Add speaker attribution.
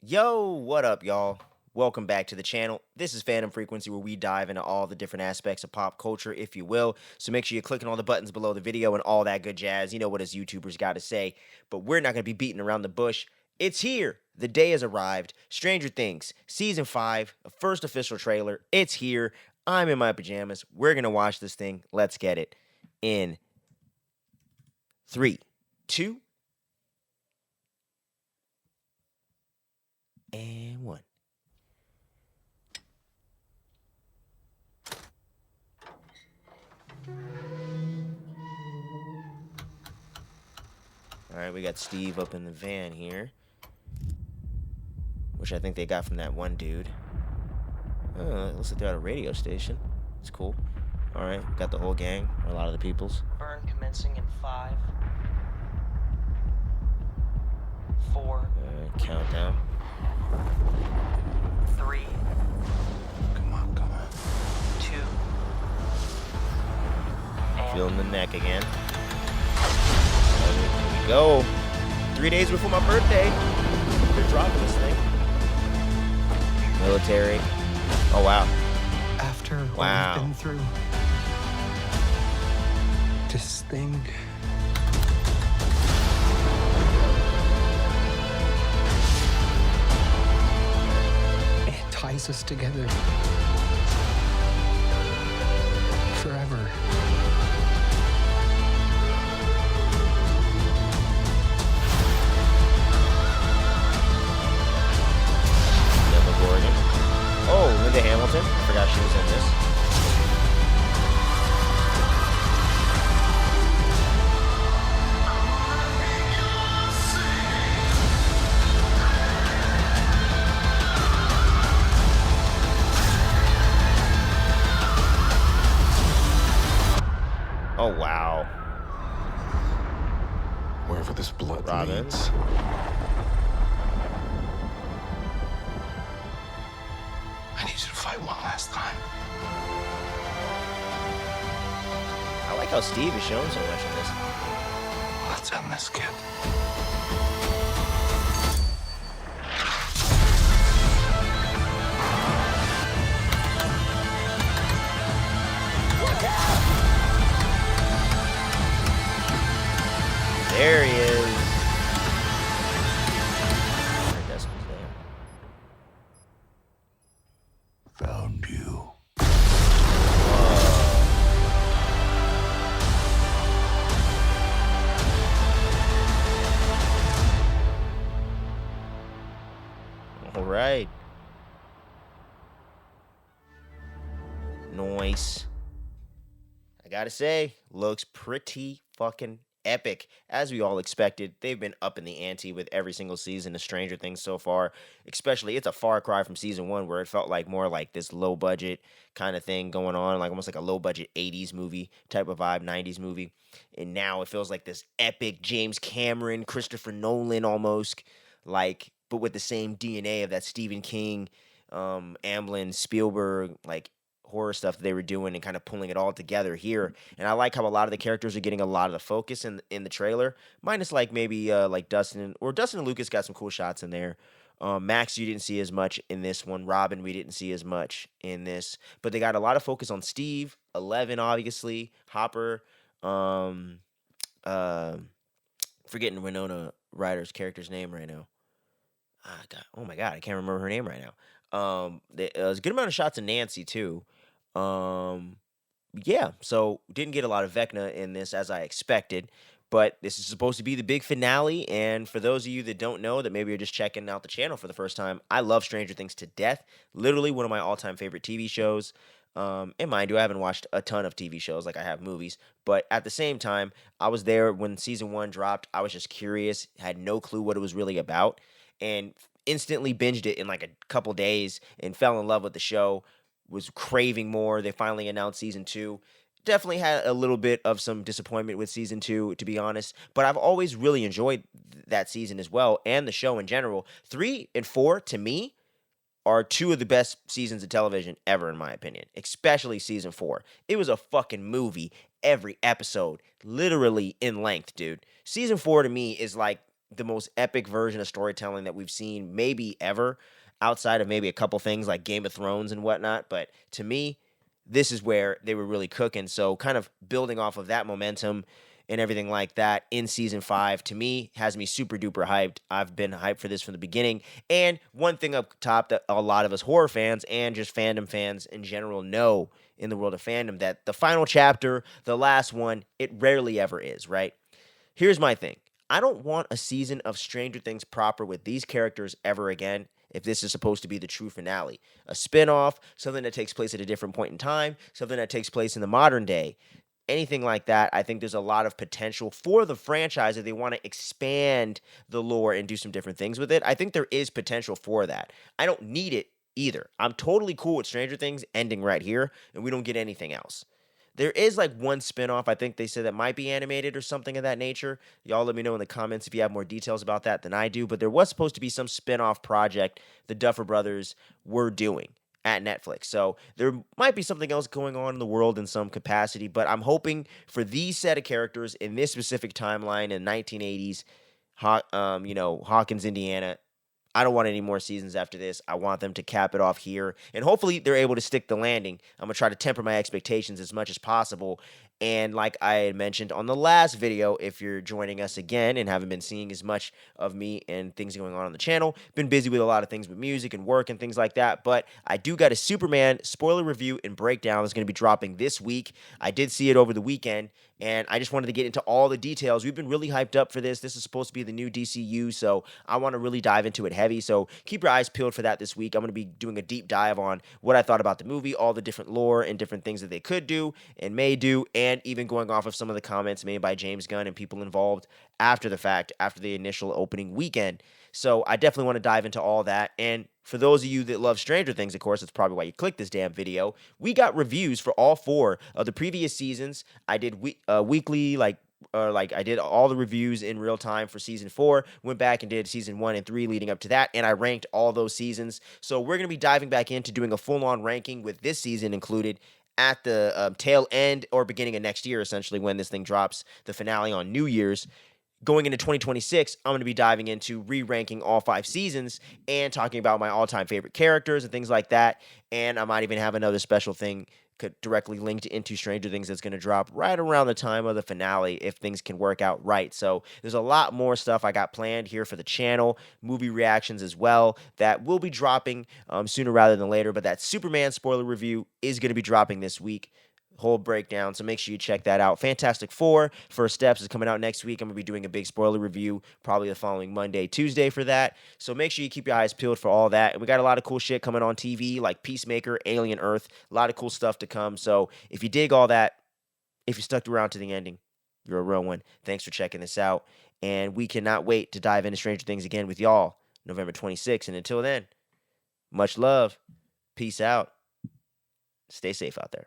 Speaker 1: Yo, what up, y'all? Welcome back to the channel. This is Phantom Frequency, where we dive into all the different aspects of pop culture, if you will. So make sure you're clicking all the buttons below the video and all that good jazz. You know what us YouTubers got to say. But we're not going to be beating around the bush. It's here. The day has arrived. Stranger Things, Season 5, the first official trailer. It's here. I'm in my pajamas. We're going to watch this thing. Let's get it. In 3, 2, and 1. All right, we got Steve up in the van here, which I think they got from that one dude. It looks like they're at a radio station. It's cool. All right, got the whole gang, or a lot of the peoples.
Speaker 2: Burn commencing in 5, 4,
Speaker 1: Countdown.
Speaker 2: 3,
Speaker 3: Come on.
Speaker 2: 2, and
Speaker 1: Feeling the neck again. Here we go. 3 days before my birthday. They're dropping this thing. Military. Oh, wow.
Speaker 3: After
Speaker 1: Wow.
Speaker 3: what we've been through, this thing. It ties us together forever.
Speaker 1: Demogorgon. Oh, Linda Hamilton. I forgot she was in this. Oh, wow.
Speaker 3: Wherever this blood
Speaker 1: Robin.
Speaker 3: leads. I need you to fight one last time.
Speaker 1: I like how Steve is showing so much in this.
Speaker 3: Let's end this, kid.
Speaker 1: There he is. Alright, that's who's there.
Speaker 3: Found you.
Speaker 1: All right. Nice. I gotta say, looks pretty fucking epic. As we all expected, they've been up in the ante with every single season of Stranger Things so far. Especially, it's a far cry from season 1, where it felt like more like this low budget kind of thing going on, like almost like a low budget 80s movie type of vibe, 90s movie. And now it feels like this epic James Cameron, Christopher Nolan almost, like, but with the same DNA of that Stephen King, Amblin, Spielberg, like horror stuff that they were doing and kind of pulling it all together here. And I like how a lot of the characters are getting a lot of the focus in the trailer, minus like maybe like Dustin and Lucas got some cool shots in there. Max, you didn't see as much in this one. Robin, we didn't see as much in this, but they got a lot of focus on Steve, 11, obviously, Hopper, uh, forgetting Winona Ryder's character's name right now. God, oh my God, I can't remember her name right now. There's a good amount of shots of Nancy too. Um, yeah, so didn't get a lot of Vecna in this as I expected, but this is supposed to be the big finale. And for those of you that don't know, that maybe are just checking out the channel for the first time, I love Stranger Things to death. Literally one of my all-time favorite TV shows. And mind you, I haven't watched a ton of TV shows like I have movies, but at the same time, I was there when season 1 dropped. I was just curious, had no clue what it was really about, and instantly binged it in like a couple days and fell in love with the show. Was craving more. They finally announced season 2. Definitely had a little bit of some disappointment with season 2, to be honest, but I've always really enjoyed that season as well, and the show in general. 3 and 4 to me are 2 of the best seasons of television ever, in my opinion, especially season 4. It was a fucking movie every episode, literally in length, dude. Season 4 to me is like the most epic version of storytelling that we've seen maybe ever, outside of maybe a couple things like Game of Thrones and whatnot. But to me, this is where they were really cooking. So kind of building off of that momentum and everything like that in season 5, to me, has me super duper hyped. I've been hyped for this from the beginning. And one thing up top that a lot of us horror fans and just fandom fans in general know in the world of fandom, that the final chapter, the last one, it rarely ever is, right? Here's my thing. I don't want a season of Stranger Things proper with these characters ever again if this is supposed to be the true finale. A spin-off, something that takes place at a different point in time, something that takes place in the modern day. Anything like that, I think there's a lot of potential for the franchise if they want to expand the lore and do some different things with it. I think there is potential for that. I don't need it either. I'm totally cool with Stranger Things ending right here and we don't get anything else. There is like one spinoff, I think they said, that might be animated or something of that nature. Y'all let me know in the comments if you have more details about that than I do. But there was supposed to be some spinoff project the Duffer Brothers were doing at Netflix. So there might be something else going on in the world in some capacity. But I'm hoping for these set of characters in this specific timeline in 1980s, Hawkins, Indiana. I don't want any more seasons after this. I want them to cap it off here. And hopefully they're able to stick the landing. I'm going to try to temper my expectations as much as possible. And like I had mentioned on the last video, if you're joining us again and haven't been seeing as much of me and things going on the channel, been busy with a lot of things with music and work and things like that. But I do got a Superman spoiler review and breakdown that's going to be dropping this week. I did see it over the weekend, and I just wanted to get into all the details. We've been really hyped up for this. This is supposed to be the new DCU, so I want to really dive into it heavy. So keep your eyes peeled for that this week. I'm going to be doing a deep dive on what I thought about the movie, all the different lore and different things that they could do and may do, and even going off of some of the comments made by James Gunn and people involved after the fact, after the initial opening weekend. So I definitely want to dive into all that. And for those of you that love Stranger Things, of course, that's probably why you clicked this damn video. We got reviews for all 4 of the previous seasons. I did weekly, I did all the reviews in real time for season 4, went back and did season 1 and 3 leading up to that, and I ranked all those seasons. So we're going to be diving back into doing a full-on ranking with this season included at the tail end or beginning of next year, essentially, when this thing drops, the finale on New Year's. Going into 2026, I'm going to be diving into re-ranking all 5 seasons and talking about my all-time favorite characters and things like that. And I might even have another special thing directly linked into Stranger Things that's going to drop right around the time of the finale if things can work out right. So there's a lot more stuff I got planned here for the channel, movie reactions as well, that will be dropping sooner rather than later. But that Superman spoiler review is going to be dropping this week. Whole breakdown, so make sure you check that out. Fantastic Four First Steps is coming out next week. I'm going to be doing a big spoiler review probably the following Monday, Tuesday for that. So make sure you keep your eyes peeled for all that. And we got a lot of cool shit coming on TV like Peacemaker, Alien Earth, a lot of cool stuff to come. So if you dig all that, if you stuck around to the ending, you're a real one. Thanks for checking this out. And we cannot wait to dive into Stranger Things again with y'all November 26th. And until then, much love. Peace out. Stay safe out there.